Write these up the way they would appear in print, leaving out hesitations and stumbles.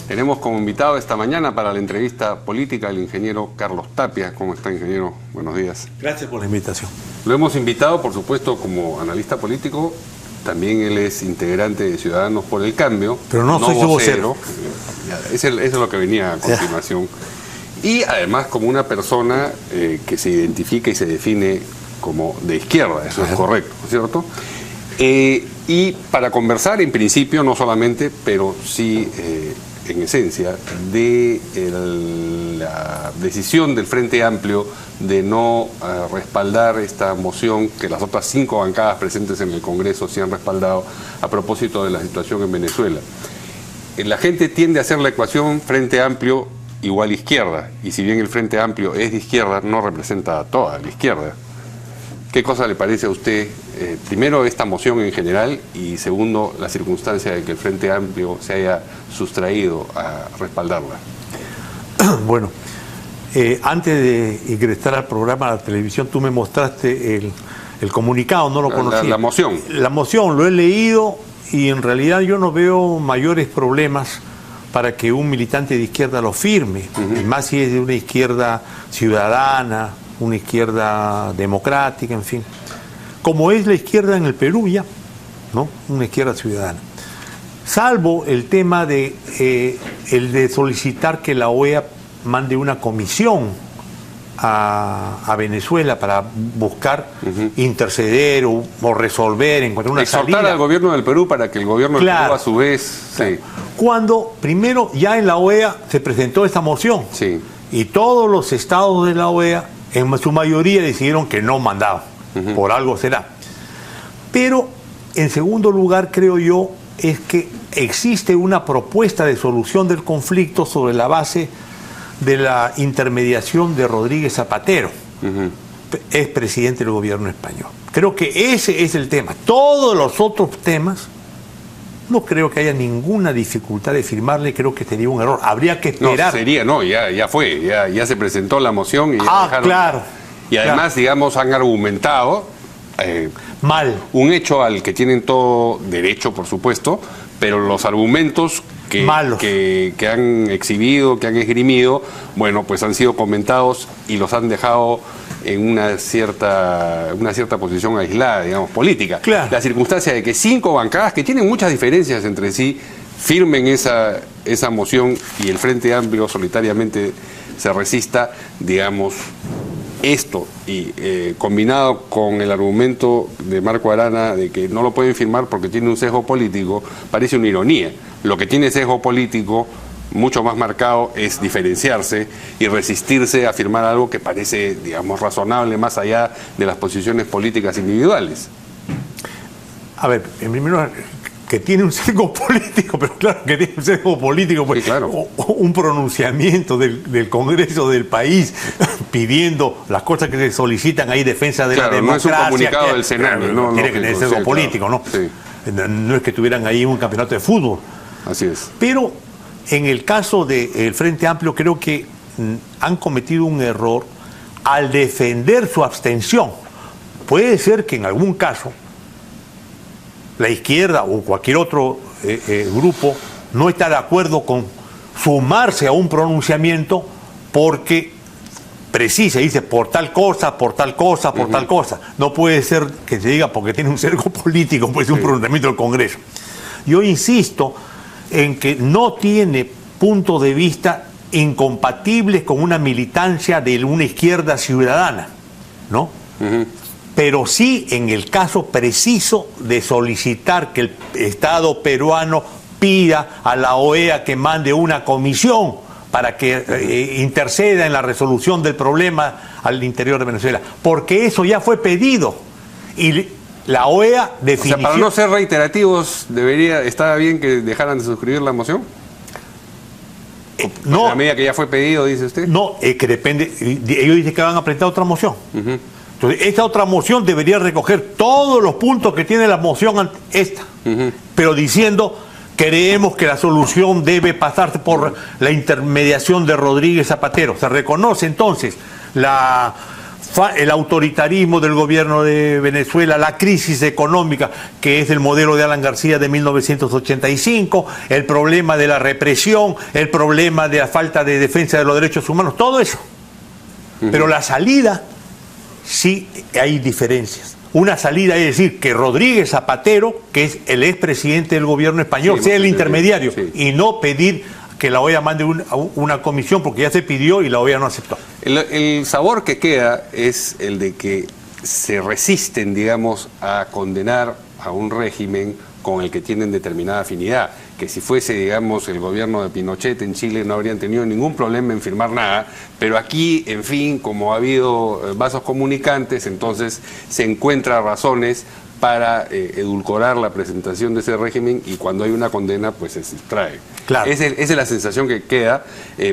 Tenemos como invitado esta mañana para la entrevista política al ingeniero Carlos Tapia. ¿Cómo está, ingeniero? Buenos días. Gracias por la invitación. Lo hemos invitado, por supuesto, como analista político. También él es integrante de Ciudadanos por el Cambio. Pero no soy su vocero. Eso es lo que venía a continuación. Y además como una persona que se identifica y se define como de izquierda. Eso es correcto, ¿cierto? Y para conversar, en principio, no solamente, pero sí en esencia, de la decisión del Frente Amplio de no respaldar esta moción que las otras 5 bancadas presentes en el Congreso sí han respaldado a propósito de la situación en Venezuela. La gente tiende a hacer la ecuación Frente Amplio igual izquierda, y si bien el Frente Amplio es de izquierda, no representa a toda la izquierda. ¿Qué cosa le parece a usted, primero, esta moción en general, y segundo, la circunstancia de que el Frente Amplio se haya sustraído a respaldarla? Bueno, antes de ingresar al programa de la televisión, tú me mostraste el comunicado, no lo conocía. La moción. La moción, lo he leído y en realidad yo no veo mayores problemas para que un militante de izquierda lo firme, y más si es de una izquierda ciudadana, una izquierda democrática, en fin. Como es la izquierda en el Perú ya, ¿no? Una izquierda ciudadana. Salvo el tema de el de solicitar que la OEA mande una comisión a Venezuela para buscar interceder o resolver, encontrar una salida. Exhortar al gobierno del Perú para que el gobierno del Perú a su vez... Claro. Sí. Cuando primero ya en la OEA se presentó esta moción, sí, y todos los estados de la OEA en su mayoría decidieron que no mandaban, por algo será. Pero en segundo lugar, creo yo, es que existe una propuesta de solución del conflicto sobre la base de la intermediación de Rodríguez Zapatero, es presidente del gobierno español. Creo que ese es el tema. Todos los otros temas no creo que haya ninguna dificultad de firmarle, creo que sería un error. Habría que esperar. Ya fue, ya se presentó la moción y ya dejaron. Claro. Y además, digamos, han argumentado mal un hecho al que tienen todo derecho, por supuesto, pero los argumentos que han exhibido, que han esgrimido, bueno, pues han sido comentados y los han dejado en una cierta posición aislada, digamos, política. Claro. La circunstancia de que 5 bancadas que tienen muchas diferencias entre sí firmen esa moción y el Frente Amplio solitariamente se resista, digamos, esto, y combinado con el argumento de Marco Arana de que no lo pueden firmar porque tiene un sesgo político, parece una ironía. Lo que tiene sesgo político mucho más marcado es diferenciarse y resistirse a firmar algo que parece, digamos, razonable más allá de las posiciones políticas individuales. A ver, en primer lugar, que tiene un sesgo político, pero claro que tiene un sesgo político, pues, sí, claro. Un pronunciamiento del Congreso del país pidiendo las cosas que se solicitan ahí, defensa de la democracia. No es un comunicado del Senado. No, tiene que tener sesgo político, claro. ¿No? Sí. No es que tuvieran ahí un campeonato de fútbol. Así es. Pero en el caso del Frente Amplio creo que han cometido un error al defender su abstención. Puede ser que en algún caso la izquierda o cualquier otro grupo no está de acuerdo con sumarse a un pronunciamiento porque precisa, dice por tal cosa, por tal cosa, por tal cosa. No puede ser que se diga porque tiene un sesgo político, puede ser un pronunciamiento del Congreso. Yo insisto en que no tiene puntos de vista incompatibles con una militancia de una izquierda ciudadana, ¿no? Pero sí en el caso preciso de solicitar que el Estado peruano pida a la OEA que mande una comisión para que interceda en la resolución del problema al interior de Venezuela, porque eso ya fue pedido y la OEA definió. O sea, para no ser reiterativos, ¿estaba bien que dejaran de suscribir la moción? No. A medida que ya fue pedido, dice usted. No, que depende. Ellos dicen que van a presentar otra moción. Entonces, esta otra moción debería recoger todos los puntos que tiene la moción esta, pero diciendo, creemos que la solución debe pasarse por la intermediación de Rodríguez Zapatero. Se reconoce entonces la el autoritarismo del gobierno de Venezuela, la crisis económica, que es el modelo de Alan García de 1985, el problema de la represión, el problema de la falta de defensa de los derechos humanos, todo eso. Pero la salida, sí hay diferencias. Una salida es decir, que Rodríguez Zapatero, que es el expresidente del gobierno español, sea el intermediario, y no pedir que la OEA mande una comisión, porque ya se pidió y la OEA no aceptó. El sabor que queda es el de que se resisten, digamos, a condenar a un régimen con el que tienen determinada afinidad, que si fuese, digamos, el gobierno de Pinochet en Chile no habrían tenido ningún problema en firmar nada, pero aquí, en fin, como ha habido vasos comunicantes, entonces se encuentran razones para edulcorar la presentación de ese régimen, y cuando hay una condena, pues se sustrae. Claro. Esa es la sensación que queda.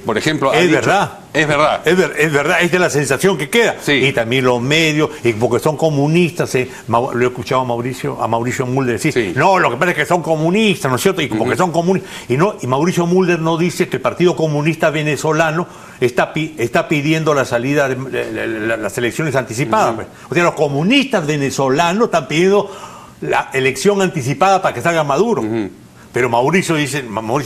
Por ejemplo, es verdad. Es verdad. Es verdad, esta es la sensación que queda. Sí. Y también los medios, y porque son comunistas, lo he escuchado a Mauricio Mulder decir, sí, no, lo que pasa es que son comunistas, ¿no es cierto? Y porque son comunistas. Y Mauricio Mulder no dice que el Partido Comunista Venezolano está pidiendo la salida de las elecciones anticipadas. Pues. O sea, los comunistas venezolanos están pidiendo la elección anticipada para que salga Maduro. Pero Mauricio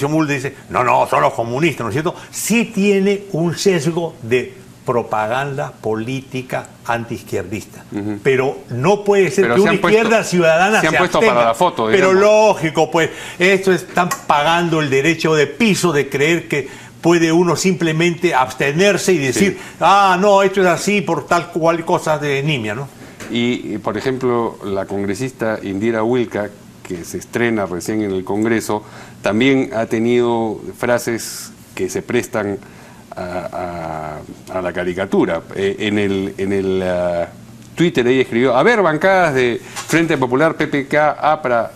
Mulder dice, no, son los comunistas, ¿no es cierto? Sí tiene un sesgo de propaganda política antiizquierdista. Pero no puede ser que una izquierda ciudadana se puesto abstenga. Para la foto, pero lógico, pues, están pagando el derecho de piso de creer que puede uno simplemente abstenerse y decir, no, esto es así por tal cual cosa de nimia, ¿no? Y, por ejemplo, la congresista Indira Wilca, que se estrena recién en el Congreso, también ha tenido frases que se prestan a la caricatura. En el Twitter ella escribió: a ver, bancadas de Frente Popular, PPK, APRA,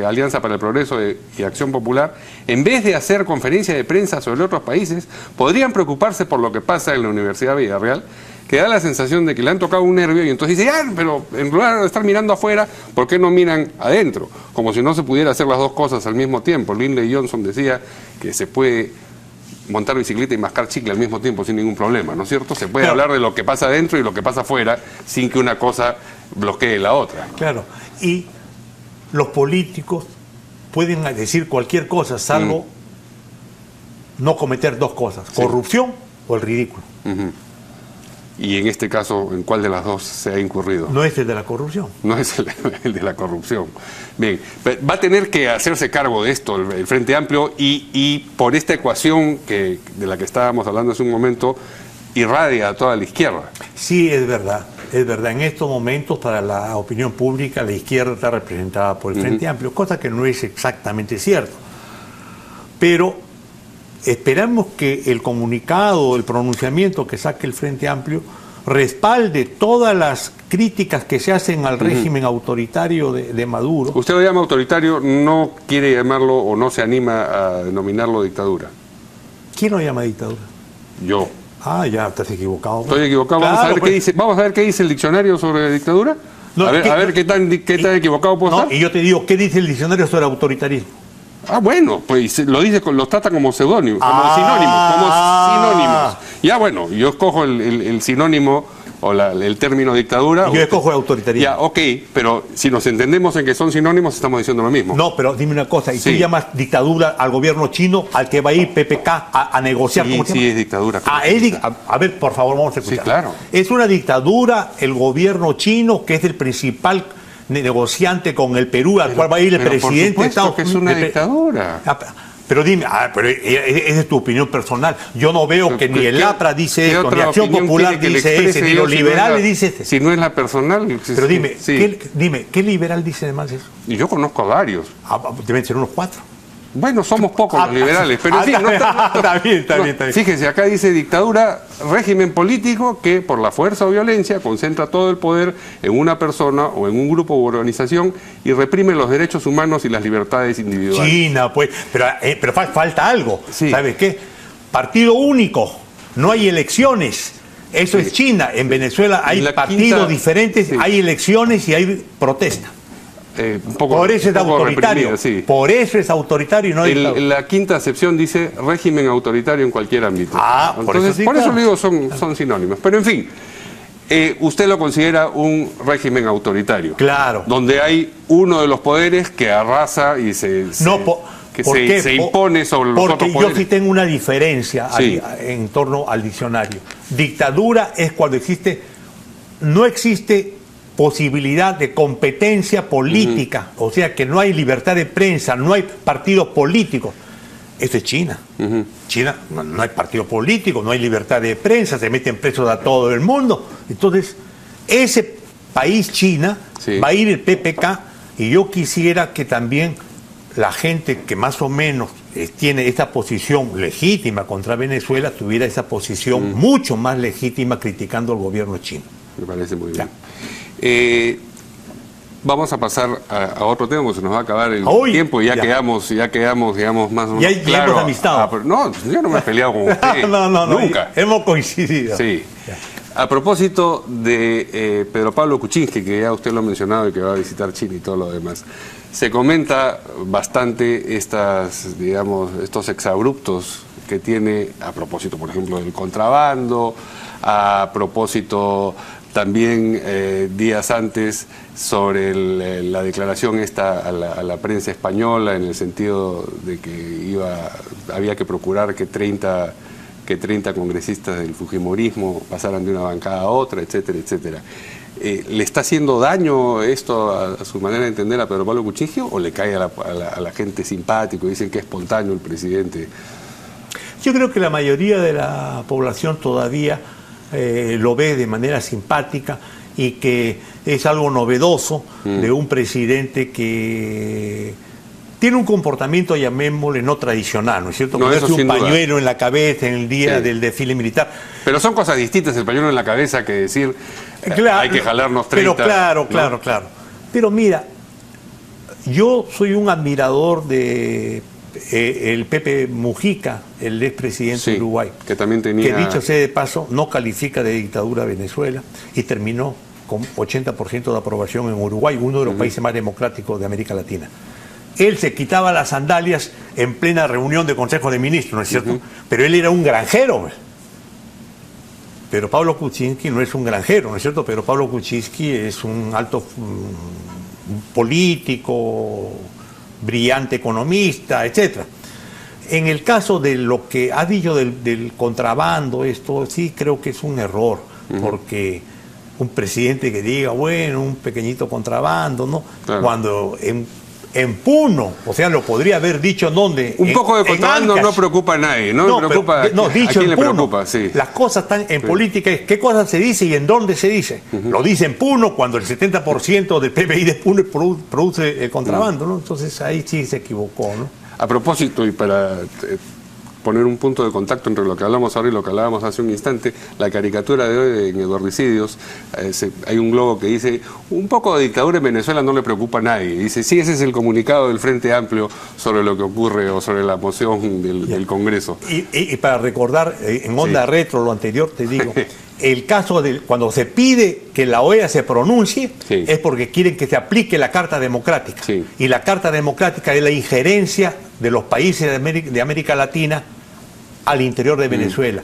Alianza para el Progreso y Acción Popular, en vez de hacer conferencia de prensa sobre otros países, podrían preocuparse por lo que pasa en la Universidad Villarreal, que da la sensación de que le han tocado un nervio, y entonces dice, pero en lugar de estar mirando afuera, ¿por qué no miran adentro? Como si no se pudiera hacer las dos cosas al mismo tiempo. Lindley Johnson decía que se puede montar bicicleta y mascar chicle al mismo tiempo sin ningún problema, ¿no es cierto? Se puede hablar de lo que pasa adentro y lo que pasa afuera sin que una cosa bloquee la otra. Claro, y los políticos pueden decir cualquier cosa, salvo no cometer dos cosas, corrupción o el ridículo. Y en este caso, ¿en cuál de las dos se ha incurrido? No es el de la corrupción. No es el de la corrupción. Bien, va a tener que hacerse cargo de esto el Frente Amplio, y por esta ecuación de la que estábamos hablando hace un momento, irradia a toda la izquierda. Sí, es verdad. Es verdad, en estos momentos para la opinión pública la izquierda está representada por el Frente Amplio, cosa que no es exactamente cierto. Pero esperamos que el comunicado, el pronunciamiento que saque el Frente Amplio respalde todas las críticas que se hacen al régimen autoritario de Maduro. Usted lo llama autoritario, no quiere llamarlo o no se anima a denominarlo dictadura. ¿Quién lo llama dictadura? Yo. Ya estás equivocado. Estoy equivocado. Claro, vamos a ver qué dice el diccionario sobre dictadura. No, a ver qué tan equivocado puedo estar. Y yo te digo, ¿qué dice el diccionario sobre autoritarismo? Bueno, pues los trata como seudónimos, como sinónimos. Ya, bueno, yo escojo el sinónimo o el término dictadura. Y yo escojo el autoritarismo. Ya, ok, pero si nos entendemos en que son sinónimos, estamos diciendo lo mismo. No, pero dime una cosa, ¿y tú llamas dictadura al gobierno chino al que va a ir PPK a negociar? Sí, es dictadura. A ver, por favor, vamos a escuchar. Sí, claro. Es una dictadura el gobierno chino, que es el principal negociante con el Perú, al cual va a ir el presidente de Estados Unidos. Que es una dictadura. Pero dime, pero esa es tu opinión personal. Yo no veo que ni el APRA dice esto, ni Acción Popular dice ese, ni los liberales dicen este. Si no es la personal. Pero dime, ¿qué liberal dice además eso? Y yo conozco a varios. Deben ser unos 4. Bueno, somos pocos los liberales, pero sí, está bien. Fíjense, acá dice dictadura, régimen político que por la fuerza o violencia concentra todo el poder en una persona o en un grupo u organización y reprime los derechos humanos y las libertades individuales. China, pues, pero falta algo. Sí. ¿Sabes qué? Partido único, no hay elecciones. Eso es China. En Venezuela hay partidos diferentes, hay elecciones y hay protesta. Por eso es autoritario. Sí. Por eso es autoritario y no la quinta acepción dice régimen autoritario en cualquier ámbito. Entonces, por eso le digo son sinónimos. Pero en fin, Usted lo considera un régimen autoritario. Claro. Donde hay uno de los poderes que arrasa y se impone sobre los otros poderes. Porque yo sí tengo una diferencia Sí. en torno al diccionario. Dictadura es cuando no existe posibilidad de competencia política, o sea que no hay libertad de prensa, no hay partidos políticos. Eso es China. China no hay partido político, no hay libertad de prensa, se meten presos a todo el mundo. Entonces, ese país, China, Sí. va a ir el PPK, y yo quisiera que también la gente que más o menos tiene esta posición legítima contra Venezuela tuviera esa posición mucho más legítima criticando al gobierno chino. Me parece muy bien. Ya. Vamos a pasar a otro tema, porque se nos va a acabar el Hoy, tiempo y ya ya. quedamos, digamos, más o menos Ya claro. hemos amistado. Pero no, yo no me he peleado con usted. No, Nunca. hemos coincidido. Sí. Ya. A propósito de Pedro Pablo Kuczynski, que ya usted lo ha mencionado y que va a visitar China y todo lo demás, se comenta bastante estos exabruptos que tiene a propósito, por ejemplo, del contrabando, a propósito también días antes sobre la declaración esta a la prensa española, en el sentido de que había que procurar que 30 congresistas del fujimorismo pasaran de una bancada a otra, etcétera, etcétera. ¿Le está haciendo daño esto a su manera de entender a Pedro Pablo Kuczynski, o le cae a la gente simpático, dicen que es espontáneo el presidente? Yo creo que la mayoría de la población todavía lo ve de manera simpática, y que es algo novedoso de un presidente que tiene un comportamiento, llamémosle, no tradicional, ¿no es cierto? No, Ponerse eso sin un duda. pañuelo en la cabeza en el día Sí. del desfile militar. Pero son cosas distintas, el pañuelo en la cabeza, que decir hay que jalarnos 30. Pero claro, ¿no? claro. Pero mira, yo soy un admirador de el Pepe Mujica, el expresidente Sí, de Uruguay, que también tenía... que, dicho sea de paso, no califica de dictadura a Venezuela y terminó con 80% de aprobación en Uruguay, uno de los países más democráticos de América Latina. Él se quitaba las sandalias en plena reunión de Consejo de Ministros, ¿no es cierto? Pero él era un granjero. Pero Pablo Kuczynski no es un granjero, ¿no es cierto? Pero Pablo Kuczynski es un alto político, brillante economista, etcétera. En el caso de lo que ha dicho del contrabando, esto sí creo que es un error, porque un presidente que diga, bueno, un pequeñito contrabando, ¿no? Claro. Cuando en Puno, o sea, lo podría haber dicho en dónde. Un poco de contrabando Ancash. no preocupa a nadie, ¿no? No, preocupa pero, ¿a dicho quién en le Puno. preocupa? Sí. Las cosas están en política, es qué cosas se dice y en dónde se dice. Lo dice en Puno, cuando el 70% del PBI de Puno produce el contrabando, ¿no? Entonces ahí sí se equivocó, ¿no? A propósito, y para poner un punto de contacto entre lo que hablamos ahora y lo que hablábamos hace un instante, la caricatura de hoy en Eduardicidios, hay un globo que dice, un poco de dictadura en Venezuela no le preocupa a nadie. Dice, sí, ese es el comunicado del Frente Amplio sobre lo que ocurre o sobre la moción del Congreso. Y para recordar, en onda Sí. retro lo anterior, te digo, el caso de cuando se pide que la OEA se pronuncie, Sí. es porque quieren que se aplique la Carta Democrática. Sí. Y la Carta Democrática es la injerencia de los países de América Latina al interior de Venezuela.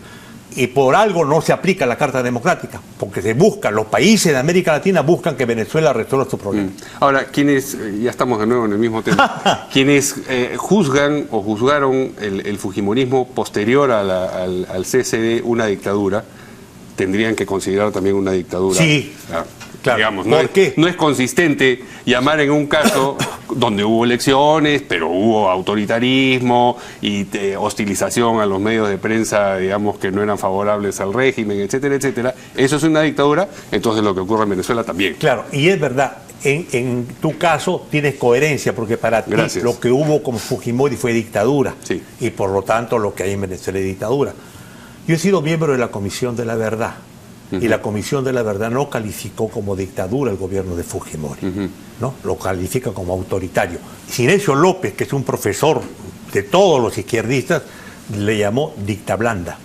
Y por algo no se aplica la Carta Democrática, porque los países de América Latina buscan que Venezuela resuelva su problema. Ahora, quienes, ya estamos de nuevo en el mismo tema, quienes juzgan o juzgaron el fujimorismo posterior al CSD una dictadura, tendrían que considerar también una dictadura. Sí, claro. Digamos, ¿Por qué? No es consistente llamar en un caso donde hubo elecciones, pero hubo autoritarismo y hostilización a los medios de prensa, digamos, que no eran favorables al régimen, etcétera, etcétera. Eso es una dictadura, entonces lo que ocurre en Venezuela también. Claro, y es verdad, en tu caso tienes coherencia, porque para ti Gracias. lo que hubo con Fujimori fue dictadura, Sí. y por lo tanto lo que hay en Venezuela es dictadura. Yo he sido miembro de la Comisión de la Verdad, y la Comisión de la Verdad no calificó como dictadura el gobierno de Fujimori, ¿no? Lo califica como autoritario. Sinesio López, que es un profesor de todos los izquierdistas, le llamó dicta blanda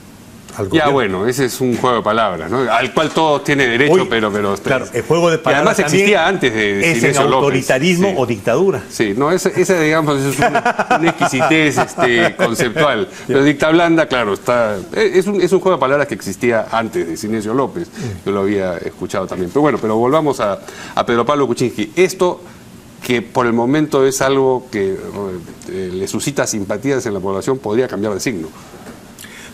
al Ya, gobierno. bueno, ese es un juego de palabras, ¿no? Al cual todos tienen derecho, Hoy, pero... claro, el juego de y palabras además existía también antes de es en Sinesio López. autoritarismo Sí. o dictadura. Sí, no, esa digamos, es una exquisitez conceptual. Pero dicta blanda, claro, es un juego de palabras que existía antes de Sinesio López. Yo lo había escuchado también. Pero bueno, pero volvamos a Pedro Pablo Kuczynski. Esto, que por el momento es algo que le suscita simpatías en la población, podría cambiar de signo.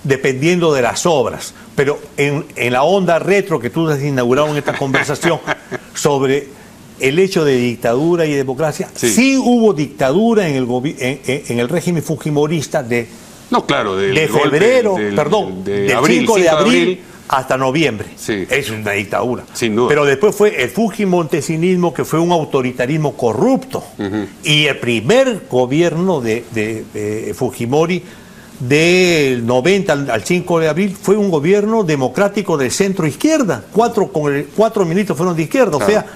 Dependiendo de las obras. Pero en la onda retro que tú has inaugurado en esta conversación sobre el hecho de dictadura y democracia, sí hubo dictadura en el régimen fujimorista de febrero, del abril, 5 de abril hasta noviembre. Sí. Es una dictadura. Sin duda. Pero después fue el fujimontesinismo, que fue un autoritarismo corrupto. Y el primer gobierno de Fujimori, del 90 al 5 de abril, fue un gobierno democrático de centro-izquierda. 4 ministros fueron de izquierda. Claro. O sea,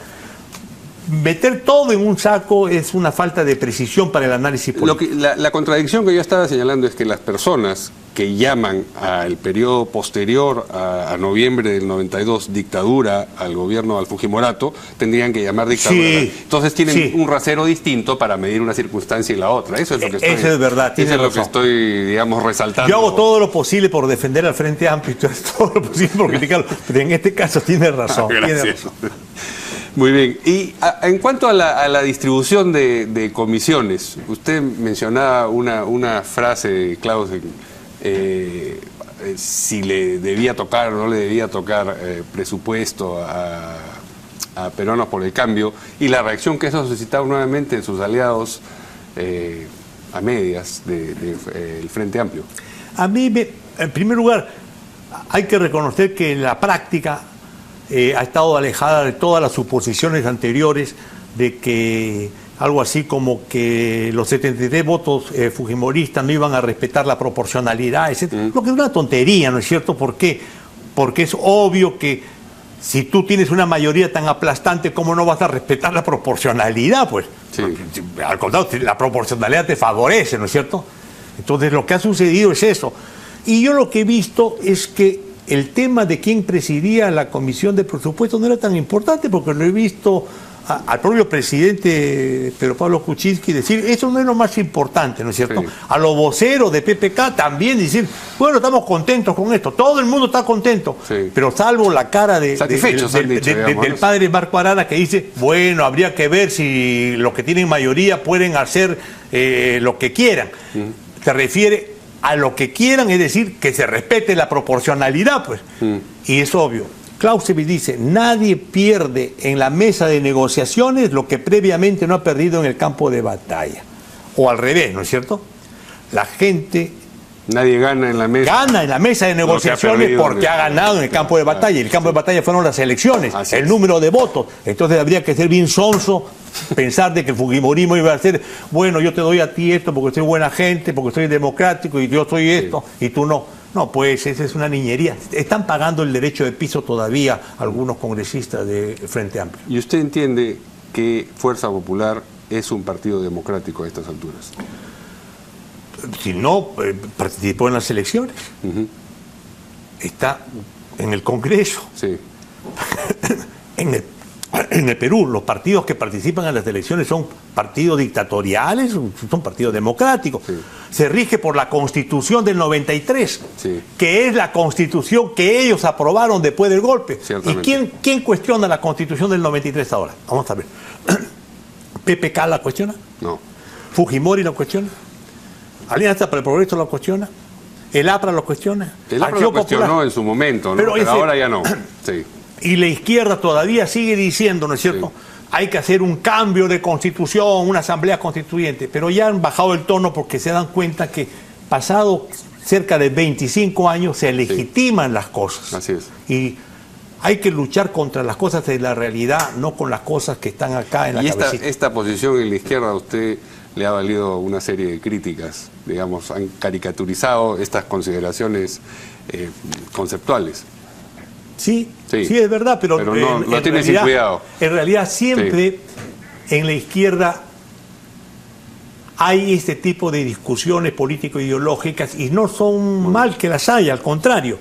meter todo en un saco es una falta de precisión para el análisis político. La contradicción que yo estaba señalando es que las personas que llaman al periodo posterior a noviembre del 92 dictadura al gobierno al Fujimorato, tendrían que llamar dictadura. Sí, entonces tienen un rasero distinto para medir una circunstancia y la otra. Eso es lo que estoy, eso es verdad, eso es lo que estoy, digamos, resaltando. Yo hago todo lo posible por defender al Frente Amplio y tú haces todo lo posible por criticarlo, pero en este caso tienes razón. Gracias. Tiene razón. Muy bien. Y en cuanto a la distribución de comisiones, usted mencionaba una frase de Clausen, si le debía tocar o no le debía tocar presupuesto a Peruanos por el Cambio, y la reacción que eso suscitaba nuevamente en sus aliados a medias del Frente Amplio. A mí, en primer lugar, hay que reconocer que en la práctica ha estado alejada de todas las suposiciones anteriores de que algo así como que los 73 votos fujimoristas no iban a respetar la proporcionalidad, etc. Lo que es una tontería, ¿no es cierto? ¿Por qué? Porque es obvio que si tú tienes una mayoría tan aplastante, ¿cómo no vas a respetar la proporcionalidad? Pues, sí. Al contrario, la proporcionalidad te favorece, ¿no es cierto? Entonces, lo que ha sucedido es eso. Y yo lo que he visto es que el tema de quién presidía la comisión de presupuesto no era tan importante, porque lo he visto al propio presidente Pedro Pablo Kuczynski decir, eso no es lo más importante, ¿no es cierto? Sí. A los voceros de PPK también decir, bueno, estamos contentos con esto, todo el mundo está contento, sí. Pero salvo la cara del padre Marco Arana, que dice, bueno, habría que ver si los que tienen mayoría pueden hacer lo que quieran. Se refiere a lo que quieran, es decir, que se respete la proporcionalidad, pues. Y es obvio. Clausewitz dice, nadie pierde en la mesa de negociaciones lo que previamente no ha perdido en el campo de batalla. O al revés, ¿no es cierto? La gente... Nadie gana en la mesa. Gana en la mesa de negociaciones porque ha ganado en el campo de batalla. Y el campo de batalla fueron las elecciones, el número de votos. Entonces habría que ser bien sonso pensar de que el fujimorismo iba a ser, bueno, yo te doy a ti esto porque soy buena gente, porque soy democrático y yo soy esto y tú no. No, pues esa es una niñería. Están pagando el derecho de piso todavía algunos congresistas de Frente Amplio. ¿Y usted entiende que Fuerza Popular es un partido democrático a estas alturas? Si no, participó en las elecciones. Está en el Congreso. Sí. En el Perú, los partidos que participan en las elecciones son partidos dictatoriales, son partidos democráticos. Sí. Se rige por la Constitución del 93, sí. Que es la Constitución que ellos aprobaron después del golpe. ¿Y quién cuestiona la Constitución del 93 ahora? Vamos a ver. ¿PPK la cuestiona? No. ¿Fujimori la cuestiona? ¿Alianza para el Progreso la cuestiona? ¿El APRA lo cuestiona? El APRA lo cuestionó en su momento, ¿no? Pero ahora ya no. Sí. Y la izquierda todavía sigue diciendo, ¿no es cierto? Sí. Hay que hacer un cambio de constitución, una asamblea constituyente, pero ya han bajado el tono porque se dan cuenta que pasado cerca de 25 años se legitiman las cosas. Así es. Y hay que luchar contra las cosas de la realidad, no con las cosas que están acá en la cabecita. Y esta posición en la izquierda a usted le ha valido una serie de críticas, digamos, han caricaturizado estas consideraciones conceptuales. Sí, es verdad, pero no tiene sin cuidado. En realidad siempre en la izquierda hay este tipo de discusiones político-ideológicas y no son mal que las haya, al contrario.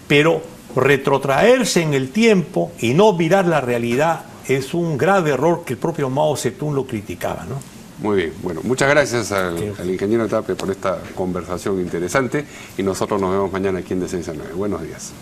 Pero retrotraerse en el tiempo y no mirar la realidad es un grave error que el propio Mao Zedong lo criticaba, ¿no? Muy bien, bueno, muchas gracias al ingeniero Tapia por esta conversación interesante y nosotros nos vemos mañana aquí en De 6 a 9. Buenos días.